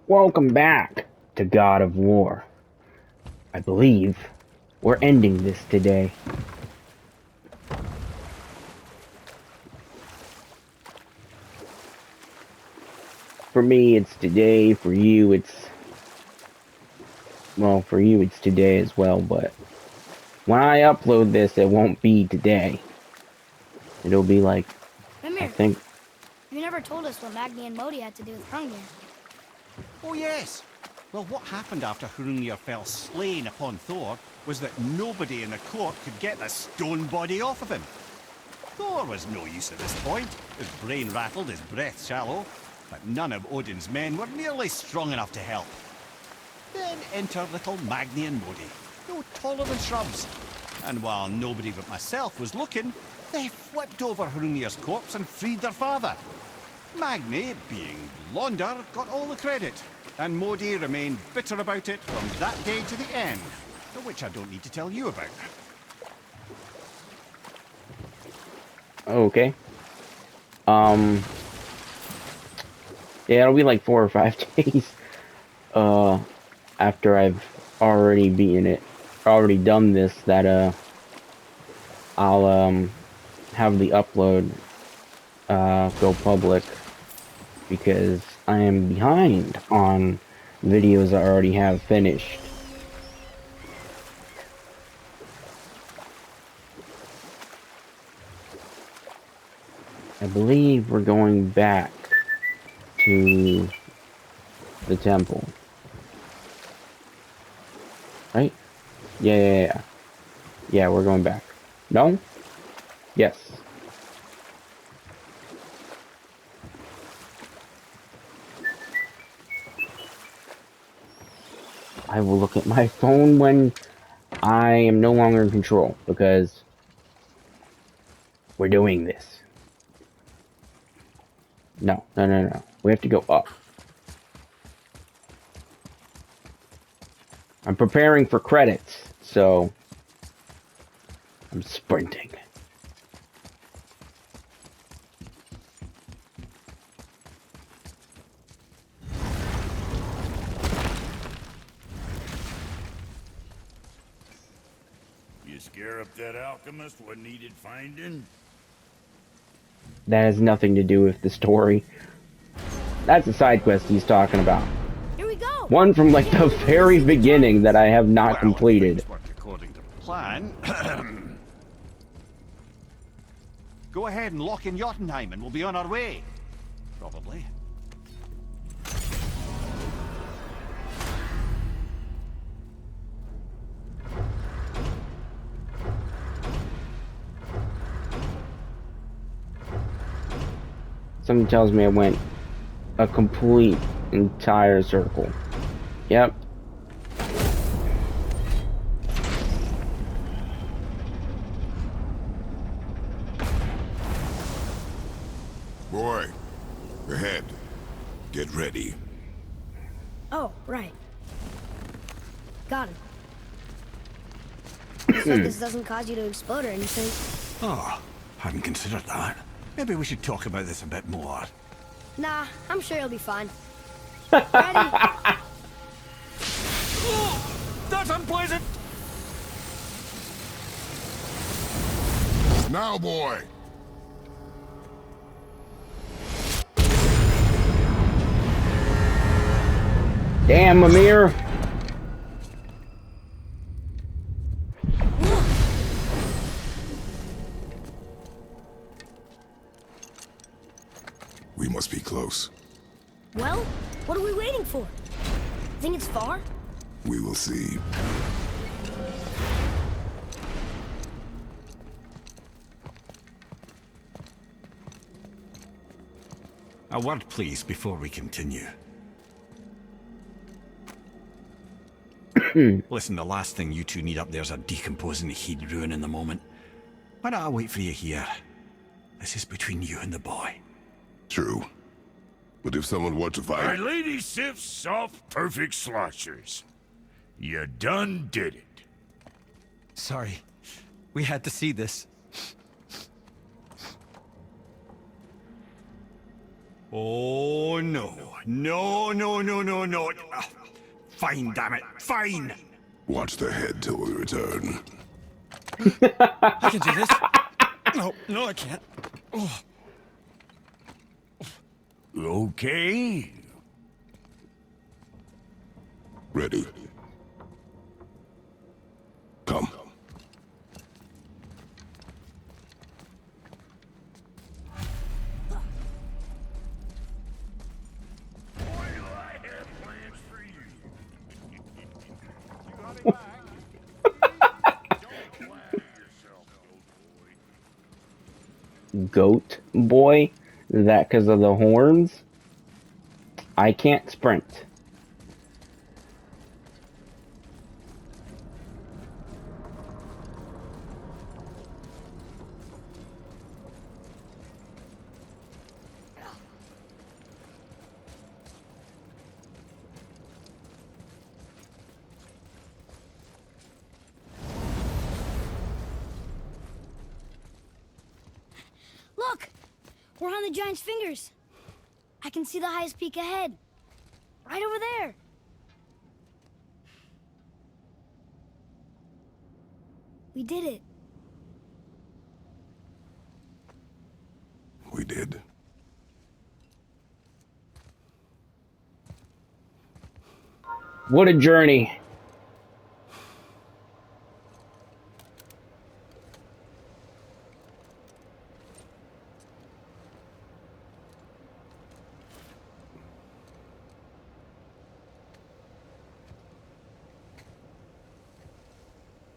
Welcome back to God of War. I believe we're ending this today. For me, it's today. For you, it's... Well, for you, it's today as well, but... When I upload this, it won't be today. It'll be like... Mimir, I think... you never told us what Magni and Modi had to do with Hrungnir. Oh yes. Well, what happened after Hrungnir fell slain upon Thor was that nobody in the court could get the stone body off of him. Thor was no use at this point, his brain rattled, his breath shallow, but none of Odin's men were nearly strong enough to help. Then enter little Magni and Modi, no taller than shrubs. And while nobody but myself was looking, they flipped over Hrungnir's corpse and freed their father. Magni, being blonder, got all the credit, and Modi remained bitter about it from that day to the end, which I don't need to tell you about. Okay. Yeah, it'll be like 4 or 5 days, after I've already beaten it, already done this, that, I'll, have the upload, go public, because I am behind on videos I already have finished. I believe we're going back to the temple. Right? Yeah. Yeah, we're going back. No? Yes. I will look at my phone when I am no longer in control, because we're doing this. No. We have to go up. I'm preparing for credits, so I'm sprinting. You scare up that alchemist what needed finding? That has nothing to do with the story. That's a side quest he's talking about. Here we go! One from like the very beginning that I have not completed. If things work according to plan. Go ahead and lock in Jotunheim and we'll be on our way. Probably. Something tells me I went a complete entire circle. Yep. Boy, ahead. Get ready. Oh, right. Got him. Just hope this doesn't cause you to explode or anything. Oh, hadn't considered that. Maybe we should talk about this a bit more. Nah, I'm sure you'll be fine. Ready? Oh, that's unpleasant! Now, boy! Damn, Mimir! We must be close. Well, what are we waiting for? Think it's far? We will see. A word, please, before we continue. Listen, the last thing you two need up there's a decomposing heat ruin in the moment. Why don't I wait for you here? This is between you and the boy. True. But if someone were to My fight... lady sips soft, perfect sloshers. You done did it. Sorry. We had to see this. Oh, no. No, no, no, no, no. Fine, damn it. Fine. Watch the head till we return. I can do this. No, no, I can't. Oh. Okay. Ready. Come. Why do I have plans for you? Don't flatter yourself, old boy. Goat boy? Is that because of the horns? I can't sprint. Look! We're on the giant's fingers. I can see the highest peak ahead. Right over there. We did it. We did. What a journey.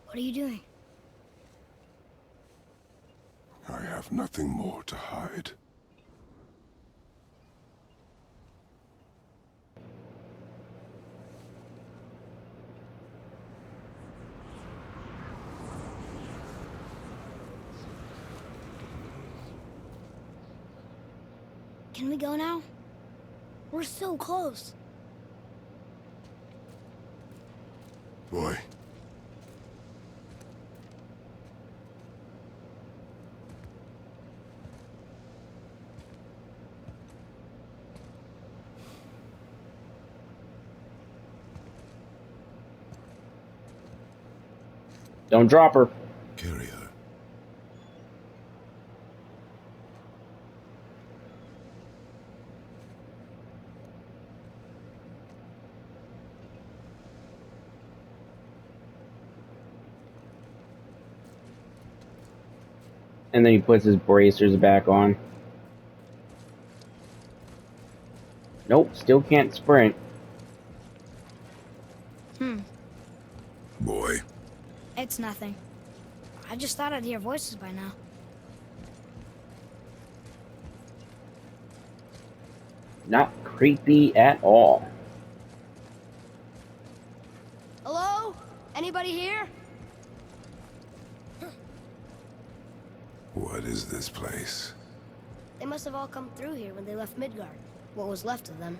What are you doing? I have nothing more to hide. Can we go now? We're so close. Boy. Don't drop her. Carry her. And then he puts his bracers back on. Nope, still can't sprint. Boy. It's nothing. I just thought I'd hear voices by now. Not creepy at all. Hello? Anybody here? What is this place? They must have all come through here when they left Midgard. What was left of them.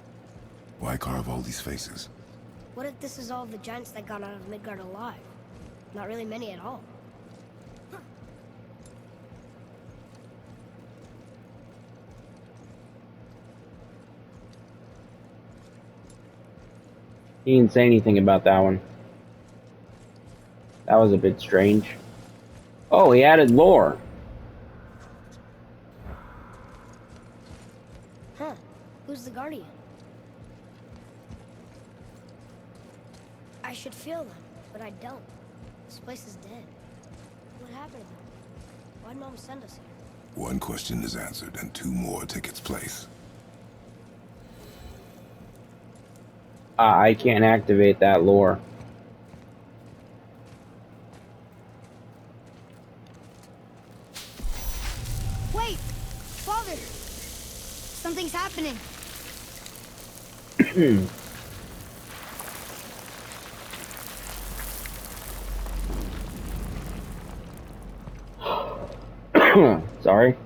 Why carve all these faces? What if this is all the giants that got out of Midgard alive? Not really many at all. He didn't say anything about that one. That was a bit strange. Oh, he added lore. Huh. Who's the guardian? I should feel them, but I don't. This place is dead. What happened to them? Why'd Mom send us here? One question is answered and two more take its place. I can't activate that lore. Wait! Father! Something's happening. Sorry.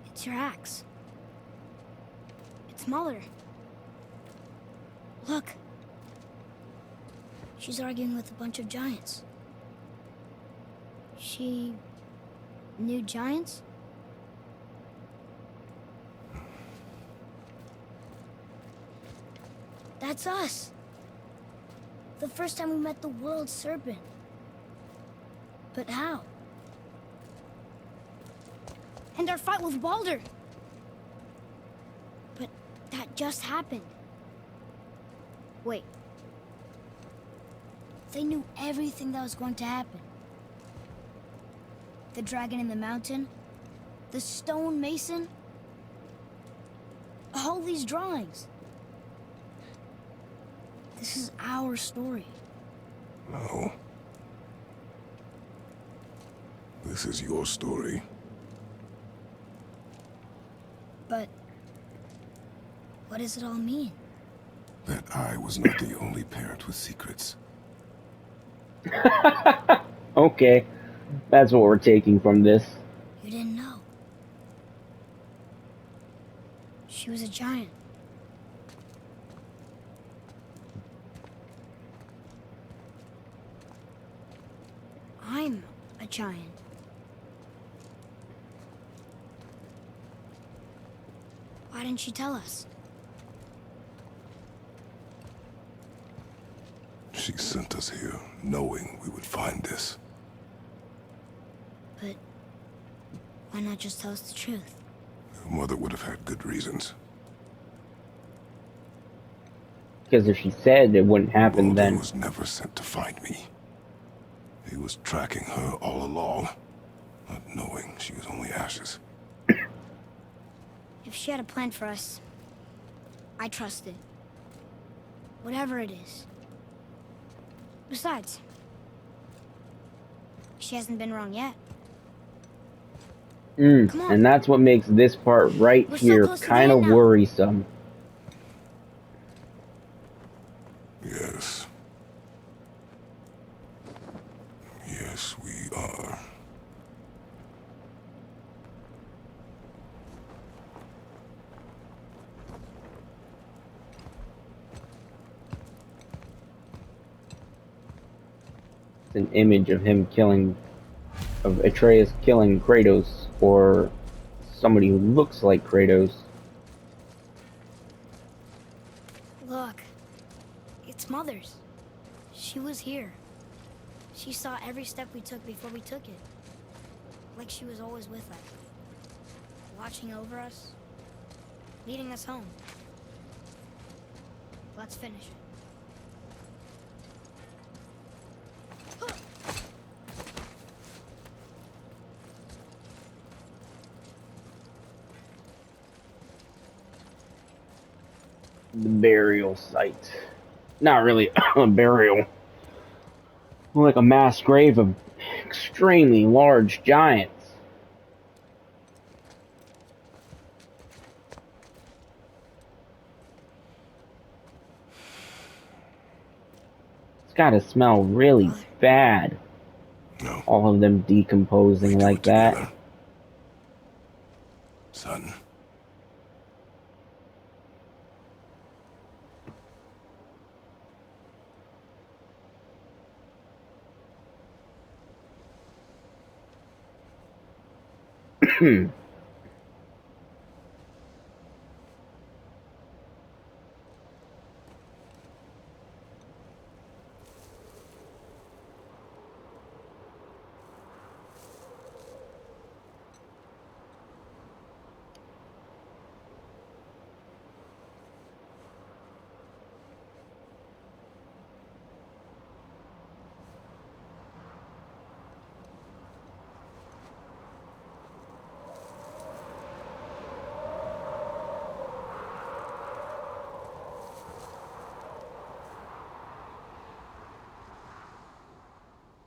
It's your axe. It's smaller. Look. She's arguing with a bunch of giants. She knew giants? That's us. The first time we met the world serpent. But how? And our fight with Baldur. But that just happened. Wait. They knew everything that was going to happen. The dragon in the mountain, the stone mason, all these drawings. This is our story. No. This is your story. But what does it all mean? That I was not the only parent with secrets. Okay, that's what we're taking from this. You didn't know. She was a giant. I'm a giant. Why didn't she tell us? She sent us here, knowing we would find this. But why not just tell us the truth? Your mother would have had good reasons. Because if she said it wouldn't happen, Baldur then... was never sent to find me. He was tracking her all along, not knowing she was only ashes. If she had a plan for us, I trust it. Whatever it is. Besides, she hasn't been wrong yet. Come on. And that's what makes this part right We're so here close to the kind of end now. worrisome. Yes. Yes, we are. It's an image of him of Atreus killing Kratos, or somebody who looks like Kratos. Look, it's Mother's. She was here. She saw every step we took before we took it. Like she was always with us. Watching over us. Leading us home. Let's finish it. The burial site. Not really a burial. More like a mass grave of extremely large giants. It's gotta smell really bad. No. All of them We decomposing do like it that. together. Son.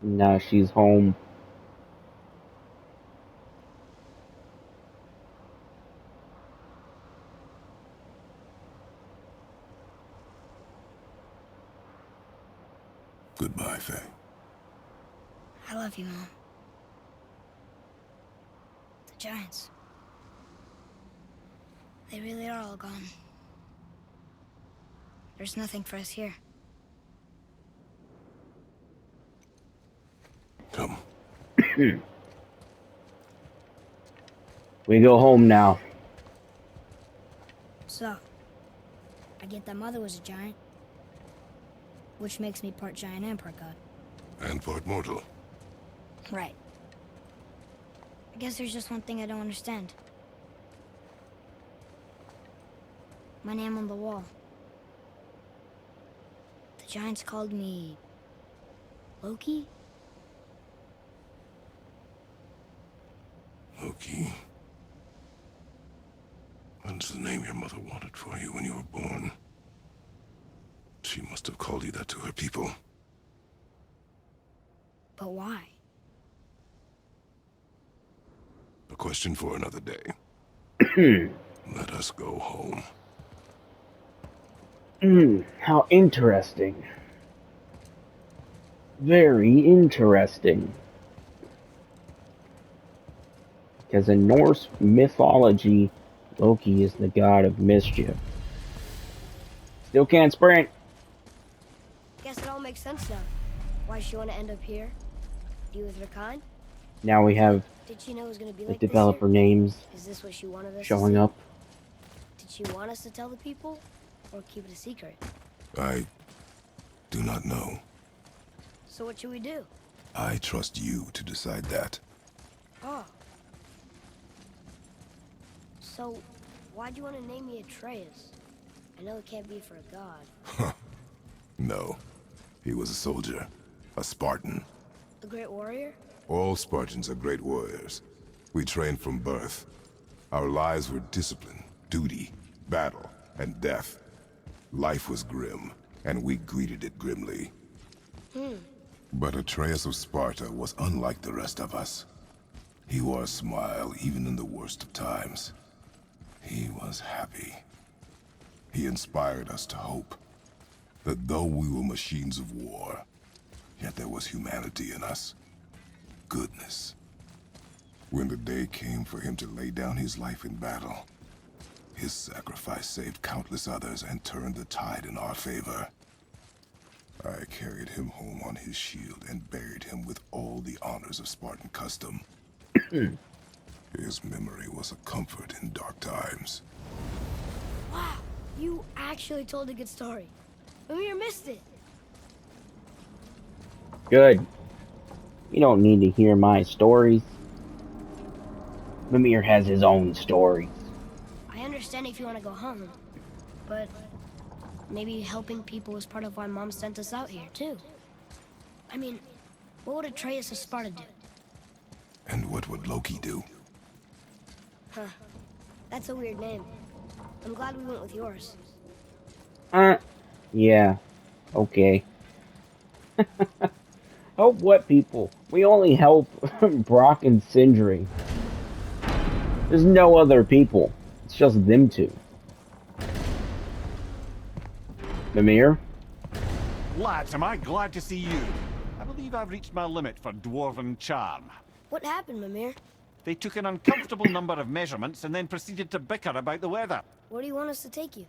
Now she's home. Goodbye, Faye. I love you, Mom. The giants. They really are all gone. There's nothing for us here. Come. We go home now. So, I get that Mother was a giant, which makes me part giant and part god. And part mortal. Right. I guess there's just one thing I don't understand. My name on the wall. The giants called me... Loki? Loki. That's the name your mother wanted for you when you were born. She must have called you that to her people. But why? A question for another day. Let us go home. How interesting. Very interesting. Because in Norse mythology, Loki is the god of mischief. Still can't sprint. Guess it all makes sense now. Why she want to end up here? Be with her kind? Now we have Did she know it was going to be the like this developer here? names Is this what she wanted us to showing see? up. Did she want us to tell the people? Or keep it a secret? I do not know. So what should we do? I trust you to decide that. Oh. So, why'd you want to name me Atreus? I know it can't be for a god. No. He was a soldier. A Spartan. A great warrior? All Spartans are great warriors. We trained from birth. Our lives were discipline, duty, battle, and death. Life was grim, and we greeted it grimly. But Atreus of Sparta was unlike the rest of us. He wore a smile even in the worst of times. He was happy. He inspired us to hope that though we were machines of war, yet there was humanity in us. Goodness. When the day came for him to lay down his life in battle, his sacrifice saved countless others and turned the tide in our favor. I carried him home on his shield and buried him with all the honors of Spartan custom. His memory was a comfort in dark times. Wow, you actually told a good story. Mimir missed it. Good. You don't need to hear my stories. Mimir has his own stories. I understand if you want to go home, but maybe helping people was part of why Mom sent us out here, too. I mean, what would Atreus of Sparta do? And what would Loki do? Huh. That's a weird name. I'm glad we went with yours. Yeah. Okay. Help what people? We only help Brock and Sindri. There's no other people. It's just them two. Mimir? Lads, am I glad to see you? I believe I've reached my limit for dwarven charm. What happened, Mimir? They took an uncomfortable number of measurements and then proceeded to bicker about the weather. Where do you want us to take you?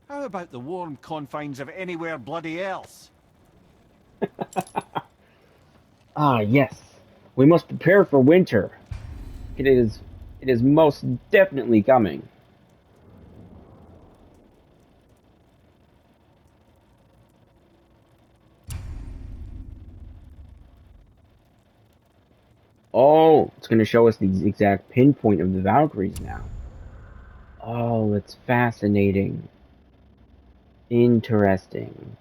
How about the warm confines of anywhere bloody else? Ah, yes. We must prepare for winter. It is most definitely coming. Oh, it's going to show us the exact pinpoint of the Valkyries now. Oh, it's fascinating. Interesting.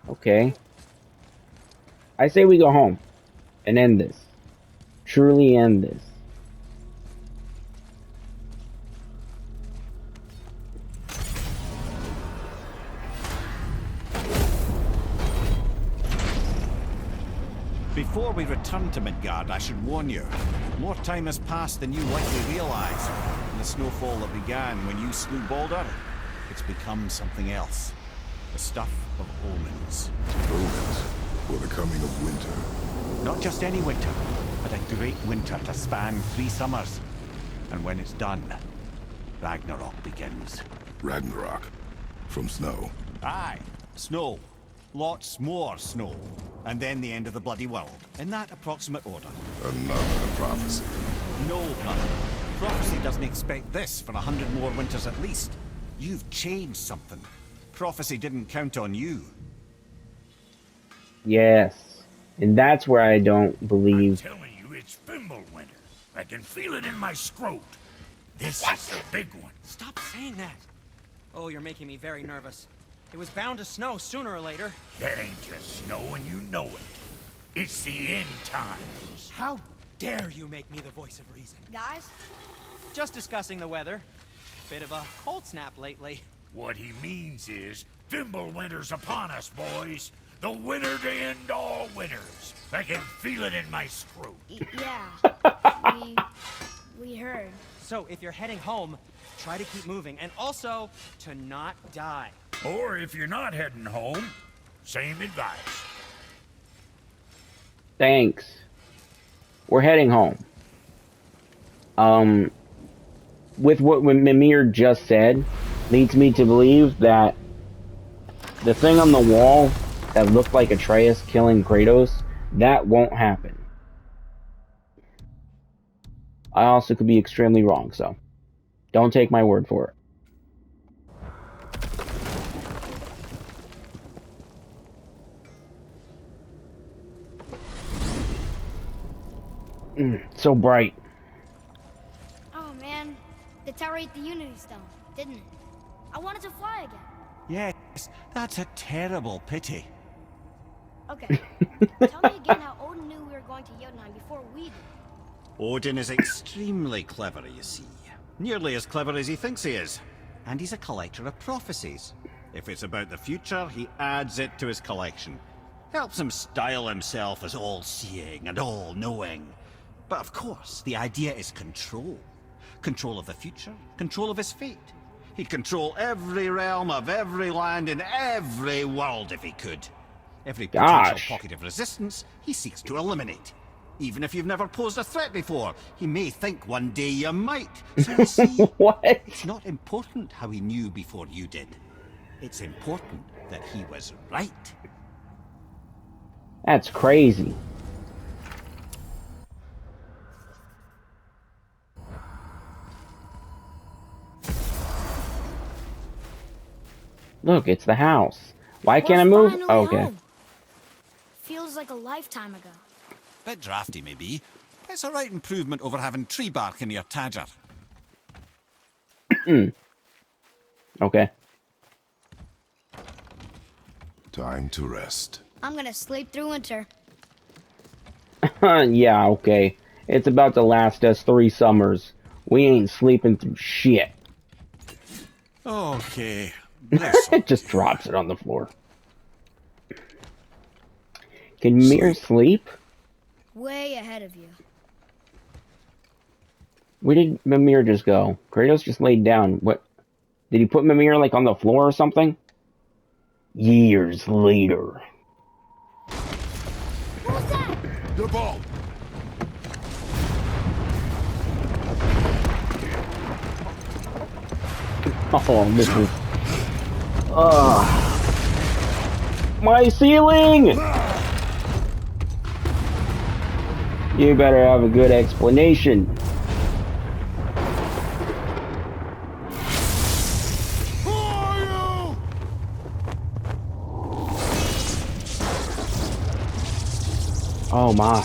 Okay. I say we go home and end this. Truly end this. Before we return to Midgard, I should warn you. More time has passed than you likely realize. And the snowfall that began when you slew Baldur, it's become something else. The stuff of omens. Omens for the coming of winter. Not just any winter, but a great winter to span 3 summers. And when it's done, Ragnarok begins. Ragnarok. From snow. Aye, snow. Lots more snow. And then the end of the bloody world. In that approximate order. Another prophecy. No, brother. Prophecy doesn't expect this for 100 more winters at least. You've changed something. Prophecy didn't count on you. Yes. And that's where I don't I'm believe. telling you, it's Fimbulwinter. I can feel it in my scrot. This is the big one. Stop saying that. Oh, you're making me very nervous. It was bound to snow sooner or later. That ain't just snow and you know it. It's the end times. How dare you make me the voice of reason? Guys, Just discussing the weather. Bit of a cold snap lately. What he means is, Fimbulwinter's upon us, boys. The winter to end all winters. I can feel it in my scrot. yeah. we heard. So if you're heading home, try to keep moving, and also to not die. Or if you're not heading home, same advice. Thanks. We're heading home. With what Mimir just said, leads me to believe that the thing on the wall that looked like Atreus killing Kratos, that won't happen. I also could be extremely wrong, so don't take my word for it. So bright. Oh man, the tower ate the Unity Stone, didn't it? I wanted to fly again. Yes, that's a terrible pity. Okay, tell me again how Odin knew we were going to Jotunheim before we did. Odin is extremely clever, you see. Nearly as clever as he thinks he is. And he's a collector of prophecies. If it's about the future, he adds it to his collection. Helps him style himself as all-seeing and all-knowing. But of course, the idea is control. Control of the future, control of his fate. He'd control every realm of every land in every world if he could. Every potential Gosh. pocket of resistance, he seeks to eliminate. Even if you've never posed a threat before, he may think one day you might. So you see, What? it's not important how he knew before you did. It's important that he was right. That's crazy. Look, it's the house. Why can't I We're move? finally Oh, okay. home. Feels like a lifetime ago. Bit drafty, maybe. It's a right improvement over having tree bark in your Tadger. Okay. Time to rest. I'm gonna sleep through winter. Yeah, okay. It's about to last us 3 summers. We ain't sleeping through shit. Okay. Bless It just drops it on the floor. Can Mir sleep? Way ahead of you. Where did Mimir just go? Kratos just laid down. What? Did he put Mimir, like, on the floor or something? Years later. What was that? The ball! Oh, this is... My ceiling! You better have a good explanation. Who are you? Oh my.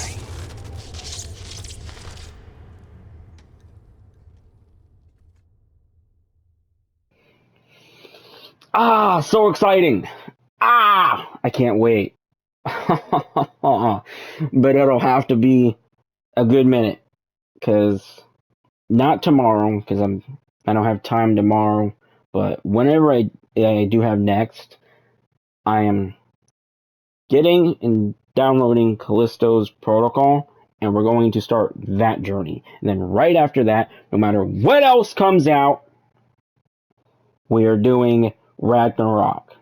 Ah, so exciting. Ah, I can't wait. But it'll have to be a good minute, cause not tomorrow, cause I don't have time tomorrow, but whenever I do have next, I am getting and downloading Callisto's protocol, and we're going to start that journey. And then right after that, no matter what else comes out, we are doing Ragnarok.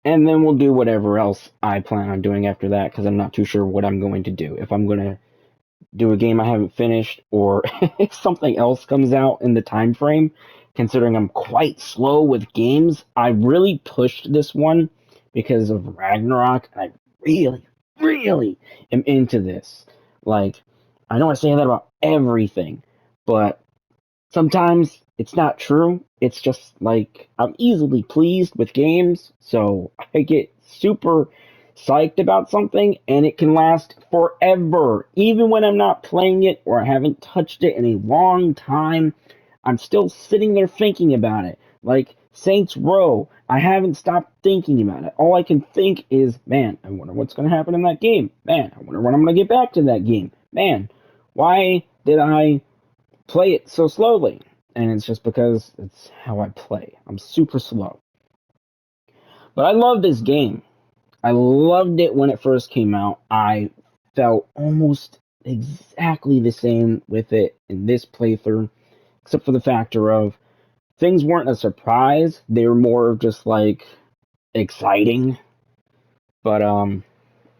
And then we'll do whatever else I plan on doing after that, because I'm not too sure what I'm going to do. If I'm going to do a game I haven't finished, or if something else comes out in the time frame, considering I'm quite slow with games. I really pushed this one because of Ragnarok. I really am into this. Like, I know I say that about everything, but sometimes it's not true. It's just like I'm easily pleased with games, so I get super psyched about something and it can last forever. Even when I'm not playing it or I haven't touched it in a long time, I'm still sitting there thinking about it. Like Saints Row, I haven't stopped thinking about it. All I can think is, man, I wonder what's going to happen in that game. Man, I wonder when I'm going to get back to that game. Man, why did I play it so slowly? And it's just because it's how I play. I'm super slow. But I love this game. I loved it when it first came out. I felt almost exactly the same with it in this playthrough, except for the factor of things weren't a surprise. They were more of just like exciting. But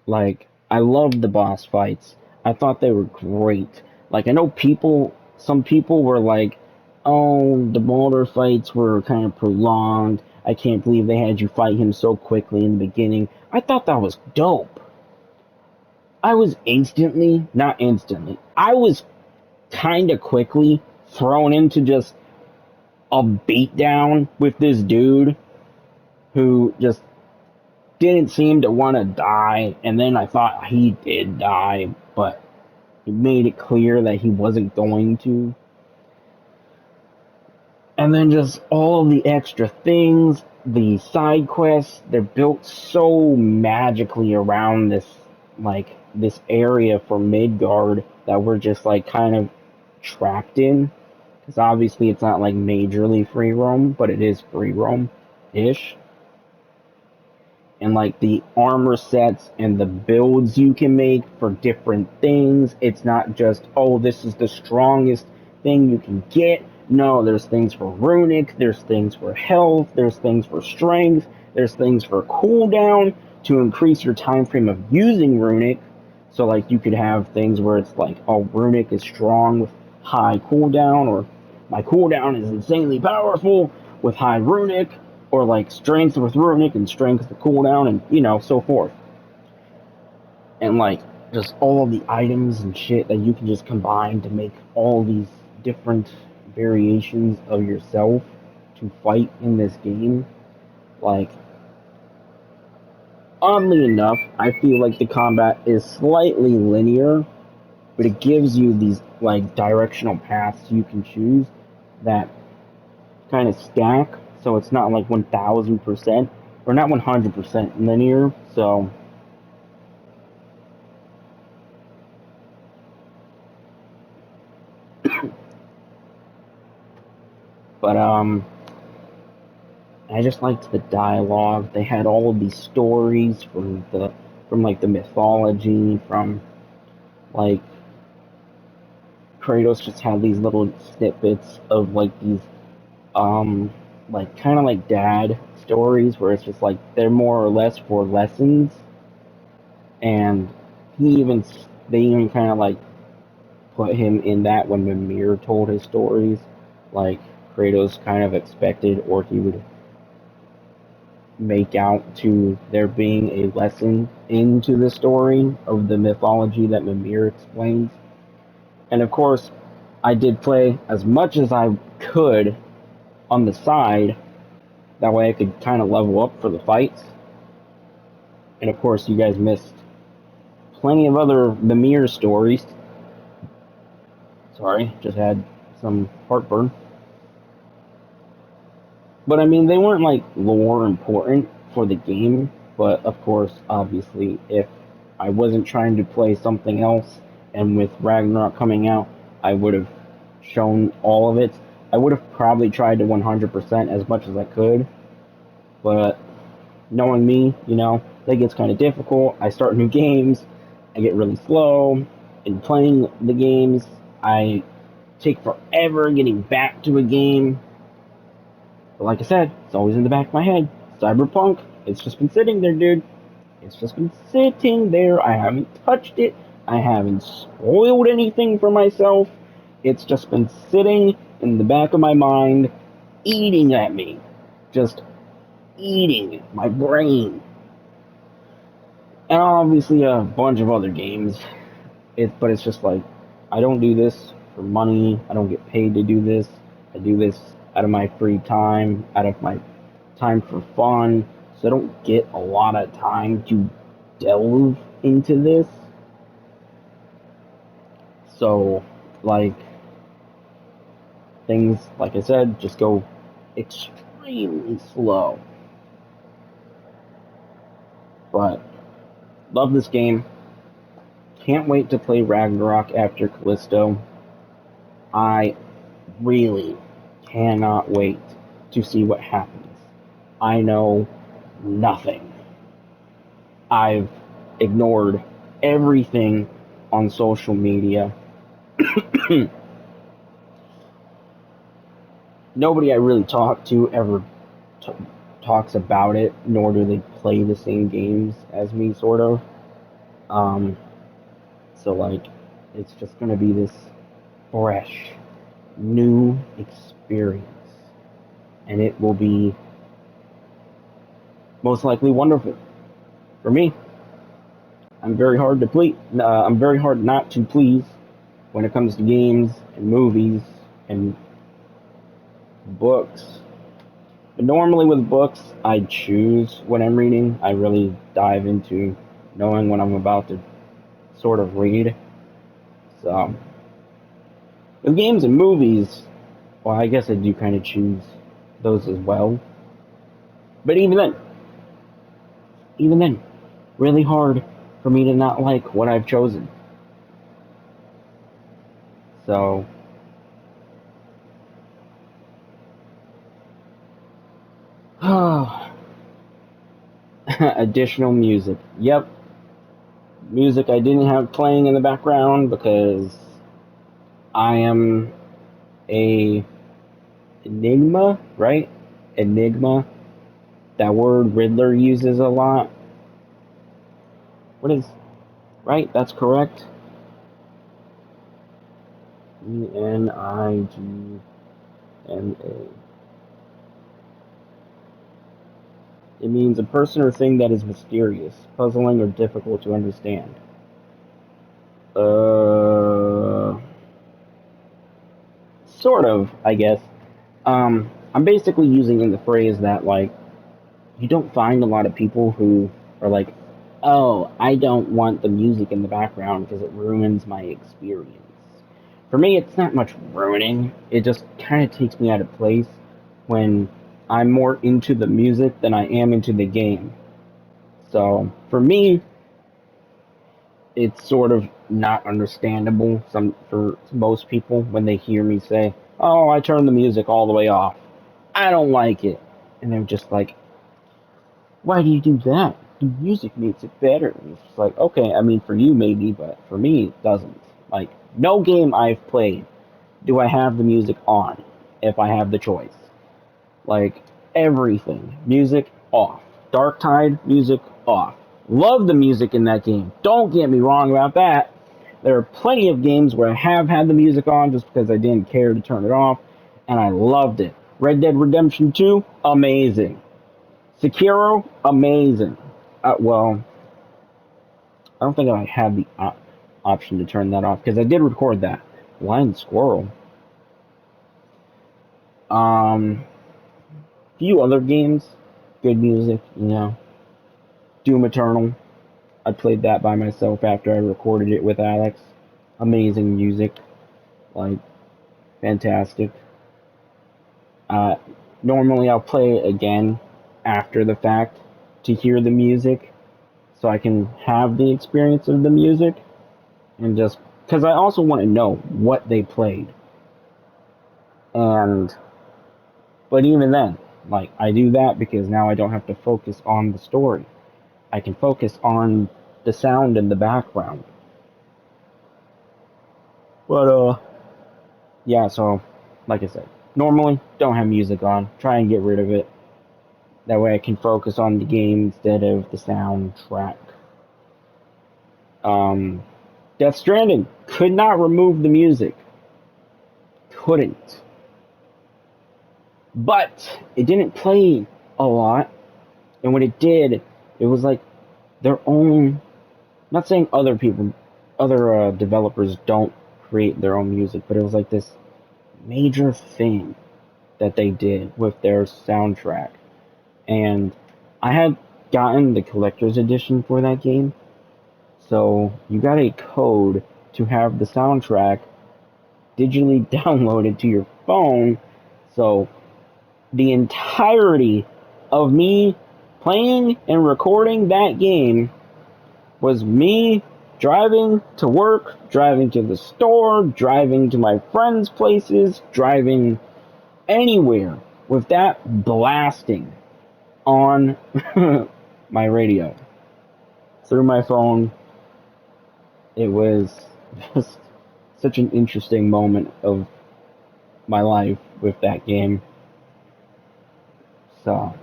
like I loved the boss fights. I thought they were great. Like I know some people were like, "Oh, the Boulder fights were kind of prolonged. I can't believe they had you fight him so quickly in the beginning." I thought that was dope. I was not instantly. I was kind of quickly thrown into just a beatdown with this dude who just didn't seem to want to die, and then I thought he did die, but it made it clear that he wasn't going to. And then just all of the extra things, the side quests, they're built so magically around this area for Midgard that we're just like kind of trapped in. Because obviously it's not like majorly free roam, but it is free roam ish. And like the armor sets and the builds you can make for different things. It's not just, oh, this is the strongest thing you can get. No, there's things for runic, there's things for health, there's things for strength, there's things for cooldown to increase your time frame of using runic. So like you could have things where it's like, oh, runic is strong with high cooldown, or my cooldown is insanely powerful with high runic, or like strength with runic and strength with cooldown, and so forth. And like just all of the items and shit that you can just combine to make all these different variations of yourself to fight in this game. Like, oddly enough, I feel like the combat is slightly linear, but it gives you these like directional paths you can choose that kind of stack, so it's not like 1000% or not 100% linear. So but I just liked the dialogue. They had all of these stories from like the mythology, from like Kratos just had these little snippets of like these like kind of like dad stories where it's just like they're more or less for lessons. And he even they even kind of like put him in that when Mimir told his stories. Like Kratos kind of expected, or he would make out to there being a lesson into the story of the mythology that Mimir explains. And of course, I did play as much as I could on the side. That way I could kind of level up for the fights. And of course, you guys missed plenty of other Mimir stories. Sorry, just had some heartburn. But I mean, they weren't like lore important for the game. But of course, obviously, if I wasn't trying to play something else, and with Ragnarok coming out, I would have shown all of it. I would have probably tried to 100% as much as I could. But knowing me, that gets kind of difficult. I start new games, I get really slow in playing the games. I take forever getting back to a game. But like I said, it's always in the back of my head. Cyberpunk, it's just been sitting there, dude. It's just been sitting there. I haven't touched it. I haven't spoiled anything for myself. It's just been sitting in the back of my mind, eating at me. Just eating my brain. And obviously a bunch of other games. But it's just like, I don't do this for money. I don't get paid to do this. I do this out of my free time, out of my time for fun. So I don't get a lot of time to delve into this. So, like, things, like I said, just go extremely slow. But, love this game. Can't wait to play Ragnarok after Callisto. I really cannot wait to see what happens. I know nothing. I've ignored everything on social media. Nobody I really talk to ever talks about it, nor do they play the same games as me, sort of. Um, so, like, it's just gonna be this fresh, new experience. And it will be most likely wonderful. For me, I'm very hard to please. I'm very hard not to please when it comes to games and movies and books. But normally with books, I choose what I'm reading. I really dive into knowing what I'm about to sort of read. So, with games and movies, well, I guess I do kind of choose those as well. But even then, really hard for me to not like what I've chosen. So, additional music. Yep, music I didn't have playing in the background because I am a enigma, right? Enigma. That word Riddler uses a lot. What is, right? That's correct. Enigma. It means a person or thing that is mysterious, puzzling, or difficult to understand. Sort of, I guess. I'm basically using in the phrase that, like, you don't find a lot of people who are like, oh, I don't want the music in the background because it ruins my experience. For me, it's not much ruining. It just kind of takes me out of place when I'm more into the music than I am into the game. So, for me, it's sort of not understandable for most people when they hear me say, "Oh, I turned the music all the way off. I don't like it." And they're just like, "Why do you do that? The music makes it better." And it's just like, okay, I mean for you maybe, but for me it doesn't. Like, no game I've played do I have the music on if I have the choice. Like, everything. Music off. Dark Tide, music off. Love the music in that game. Don't get me wrong about that. There are plenty of games where I have had the music on just because I didn't care to turn it off, and I loved it. Red Dead Redemption 2, amazing. Sekiro, amazing. Well, I don't think I had the option to turn that off because I did record that. Blind Squirrel. Few other games, good music, you know. Doom Eternal, I played that by myself after I recorded it with Alex. Amazing music, like, fantastic. Uh, Normally I'll play it again after the fact to hear the music so I can have the experience of the music and just because I also want to know what they played. And but even then, like, I do that because now I don't have to focus on the story. I can focus on the sound in the background. But yeah, so like I said, normally don't have music on. Try and get rid of it. That way I can focus on the game instead of the soundtrack. Um, Death Stranding could not remove the music. Couldn't. But it didn't play a lot, and when it did, it was like their own. I'm not saying other developers don't create their own music, but it was like this major thing that they did with their soundtrack. And I had gotten the collector's edition for that game, so you got a code to have the soundtrack digitally downloaded to your phone. So the entirety of me playing and recording that game was me driving to work, driving to the store, driving to my friends' places, driving anywhere with that blasting on my radio through my phone. It was just such an interesting moment of my life with that game. So,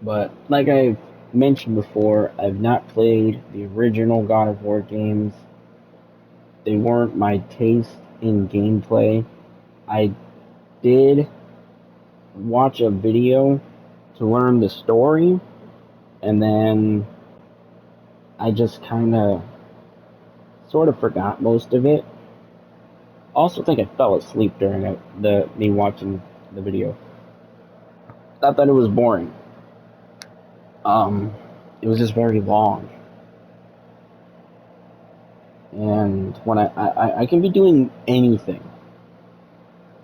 but like I've mentioned before, I've not played the original God of War games. They weren't my taste in gameplay. I did watch a video to learn the story, and then I just kind of sort of forgot most of it. Also think I fell asleep during me watching the video. Not that it was boring. It was just very long. And when I can be doing anything,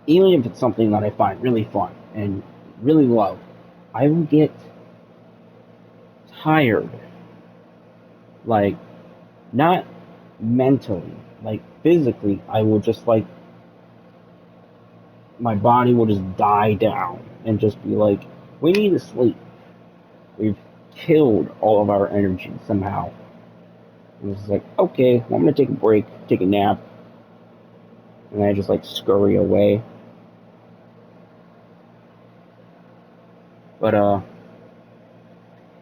even if it's something that I find really fun and really love, I will get tired. Like, not mentally, like physically, I will just like, my body will just die down and just be like, we need to sleep. We've killed all of our energy somehow. And it's like, okay, well, I'm gonna take a break, take a nap, and I just like scurry away. But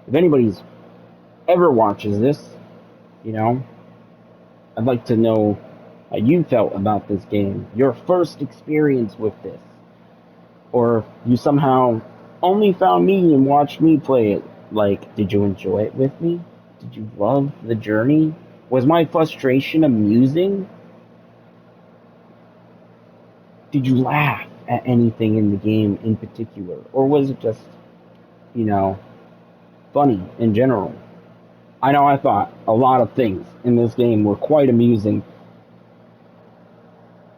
if anybody's ever watches this, you know, I'd like to know how you felt about this game, your first experience with this, or you somehow only found me and watched me play it. Like, did you enjoy it with me? Did you love the journey? Was my frustration amusing? Did you laugh at anything in the game in particular? Or was it just, you know, funny in general? I know I thought a lot of things in this game were quite amusing.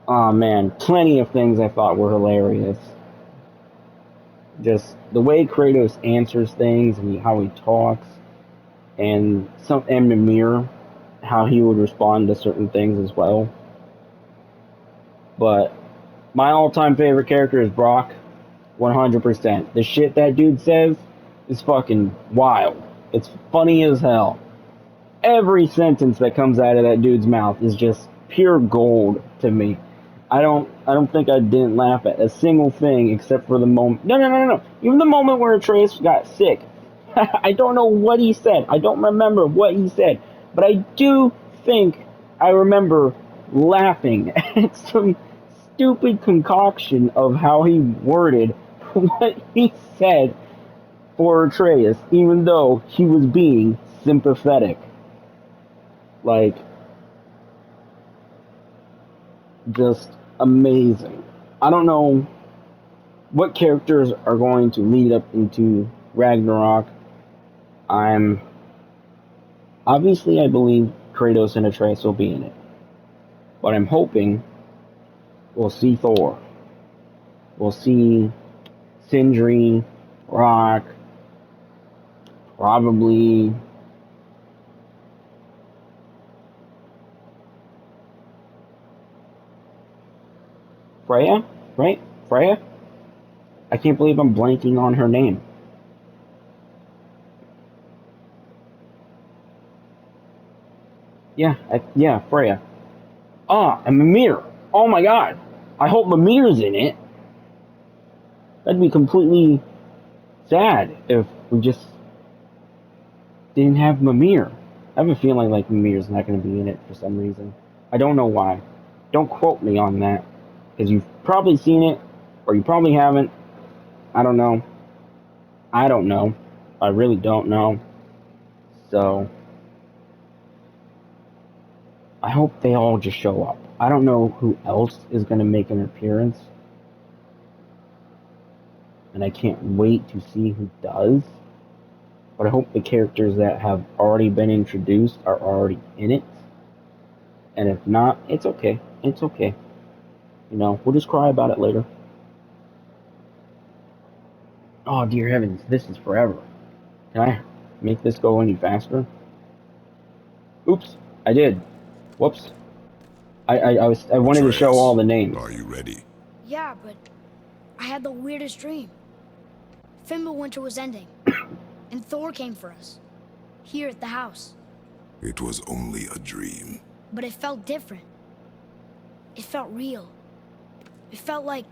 Oh man, plenty of things I thought were hilarious. Just the way Kratos answers things and how he talks, and Mimir, how he would respond to certain things as well. But my all-time favorite character is Brock, 100%. The shit that dude says is fucking wild. It's funny as hell. Every sentence that comes out of that dude's mouth is just pure gold to me. I don't think I didn't laugh at a single thing except for the moment. No. Even the moment where Atreus got sick. I don't know what he said. I don't remember what he said. But I do think I remember laughing at some stupid concoction of how he worded what he said for Atreus, even though he was being sympathetic. Like, just amazing. I don't know what characters are going to lead up into Ragnarok. I'm obviously, I believe Kratos and Atreus will be in it, but I'm hoping we'll see Thor. We'll see Sindri, Rock, probably Freya, right? Freya? I can't believe I'm blanking on her name. Yeah, Freya. Ah, and Mimir. Oh my god. I hope Mimir's in it. That'd be completely sad if we just didn't have Mimir. I have a feeling like Mimir's not going to be in it for some reason. I don't know why. Don't quote me on that, because you've probably seen it, or you probably haven't. I don't know. I really don't know. So, I hope they all just show up. I don't know who else is going to make an appearance. And I can't wait to see who does. But I hope the characters that have already been introduced are already in it. And if not, it's okay. It's okay. You know, we'll just cry about it later. Oh, dear heavens, this is forever. Can I make this go any faster? Oops, I did. Whoops. I wanted to show all the names. Are you ready? Yeah, but I had the weirdest dream. Fimbulwinter was ending, and Thor came for us. Here at the house. It was only a dream. But it felt different. It felt real. It felt like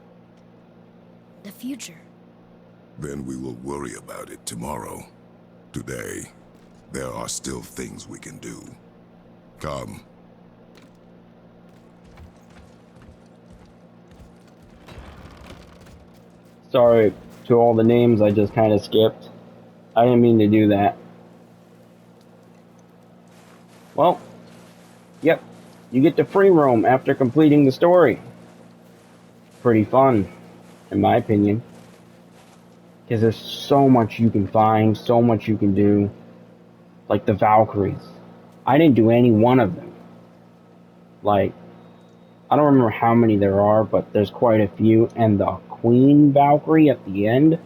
the future. Then we will worry about it tomorrow. Today, there are still things we can do. Come. Sorry to all the names I just kind of skipped. I didn't mean to do that. Well, yep. You get to free roam after completing the story. Pretty fun, in my opinion. Because there's so much you can find, so much you can do. Like the Valkyries. I didn't do any one of them. Like, I don't remember how many there are, but there's quite a few. And the Queen Valkyrie at the end,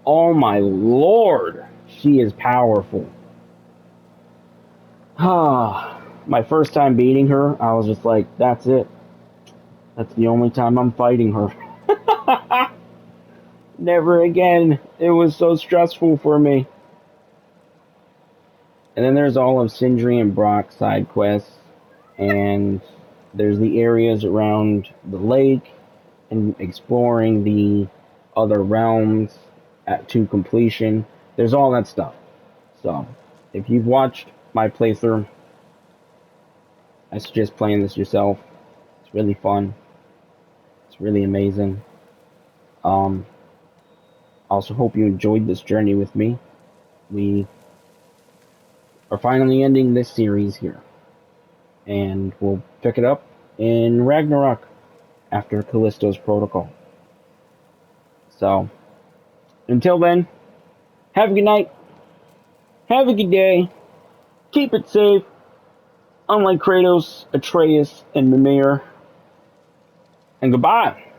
oh my lord, she is powerful. Ah, my first time beating her, I was just like, that's it. That's the only time I'm fighting her. Never again. It was so stressful for me. And then there's all of Sindri and Brock's side quests. And there's the areas around the lake and exploring the other realms to completion. There's all that stuff. So, if you've watched my playthrough, I suggest playing this yourself. It's really fun. It's really amazing. I also hope you enjoyed this journey with me. We are finally ending this series here. And we'll pick it up in Ragnarok after Callisto's Protocol. So, until then, have a good night. Have a good day. Keep it safe. Unlike Kratos, Atreus, and Mimir. And goodbye.